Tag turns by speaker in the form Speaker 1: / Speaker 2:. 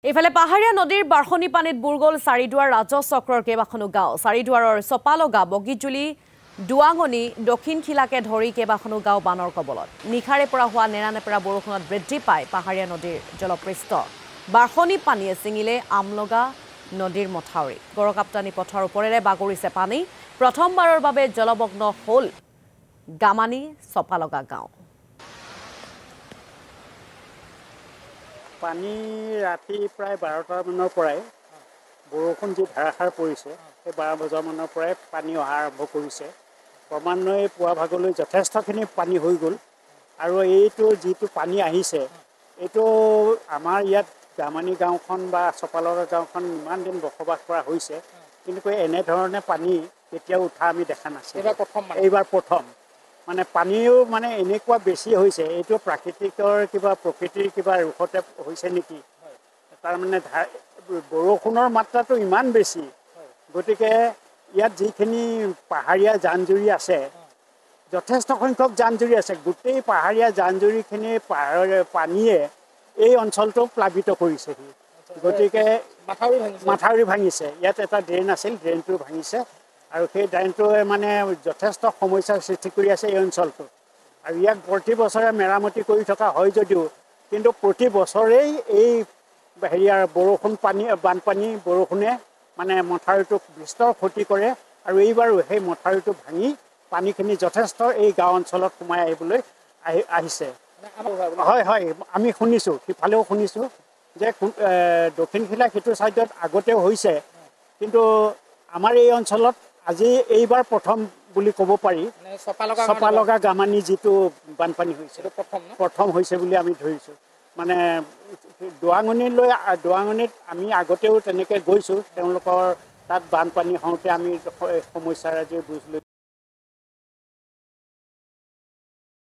Speaker 1: এইফালে পাহাৰীয়া নদীৰ বাৰ্ষণী পানীত বুৰ গ'ল চাৰিদুৱাৰ ৰাজহ চক্ৰৰ কেইবাখনো গাঁও। চাৰিদুৱাৰৰ চপালগা, বগীজুলি, দুৱাঙনি, দক্ষিণ খিলাকে ধৰি কেইবাখনো গাঁও বানৰ কবলত। নিশাৰে পৰা হোৱা নেৰানেপেৰা বৰষুণত বৃদ্ধি পায় পাহাৰীয়া নদীৰ জলপৃষ্ঠ। বাৰ্ষণী পানীয়ে ছিঙিলে আমলগা নদীৰ মথাউৰি। গড়কাপ্তানি পথৰ ওপৰেৰে বাগৰিছে পানী। প্ৰথমবাৰৰ বাবে জলমগ্ন হ'ল গামানি চপালগা গাঁও।
Speaker 2: পানী ৰাতি প্ৰায় 12টা মানৰ পৰাই বৰষুণ যি ধাৰাসাৰ পৰিছে, সেই 12 বজাৰ মানৰ পৰাই পানী অহা আৰম্ভ কৰিছে। ক্ৰমান্বয়ে পুৱা ভাগলৈ যথেষ্টখিনি পানী হৈ গ'ল। আৰু এইটো যিটো পানী আহিছে, এইটো আমাৰ ইয়াত গামানি গাঁওখন বা চপালগা গাঁওখন ইমান দিন বসবাস কৰা হৈছে, কিন্তু এনেধৰণে পানী কেতিয়াও উঠা আমি দেখা নাছিলোঁ। এইবাৰ প্ৰথম মানে পানীও মানে এনেকুৱা বেছি হৈছে, এইটো প্ৰকৃতিৰ কিবা ৰোষতে হৈছে নেকি। তাৰমানে বৰষুণৰ মাত্ৰাটো ইমান বেছি, গতিকে ইয়াত যিখিনি পাহাৰীয়া জান জুৰি আছে, যথেষ্ট সংখ্যক জান জুৰি আছে। গোটেই পাহাৰীয়া জান জুৰিখিনি পানীয়ে এই অঞ্চলটো প্লাবিত কৰিছেহি। গতিকে মাথাউৰি ভাঙিছে। ইয়াত এটা ড্ৰেইন আছিল, ড্ৰেইনটো ভাঙিছে। আৰু সেই ড্ৰেইনটোৱে মানে যথেষ্ট সমস্যাৰ সৃষ্টি কৰি আছে এই অঞ্চলটোত। আৰু ইয়াক প্ৰতি বছৰে মেৰামতি কৰি থকা হয় যদিও, কিন্তু প্ৰতি বছৰেই এই বানপানী বৰষুণে মানে মথাউৰিটোক বিস্তৰ ক্ষতি কৰে। আৰু এইবাৰো সেই মথাউৰিটো ভাঙি পানীখিনি যথেষ্ট এই গাঁও অঞ্চলত সোমাই আহিছে। হয়, আমি শুনিছোঁ, সিফালেও শুনিছোঁ যে দক্ষিণ খিলা সিটো ছাইডত আগতেও হৈছে, কিন্তু আমাৰ এই অঞ্চলত আজি এইবাৰ প্ৰথম বুলি ক'ব পাৰি। চপালগা গামানি যিটো বানপানী হৈছে, প্ৰথম হৈছে বুলি আমি ধৰিছোঁ। মানে দুৱাঙনিত আমি আগতেও তেনেকৈ গৈছোঁ, তেওঁলোকৰ তাত বানপানী হওঁতে আমি সমস্যাৰ আজি বুজ লৈছোঁ।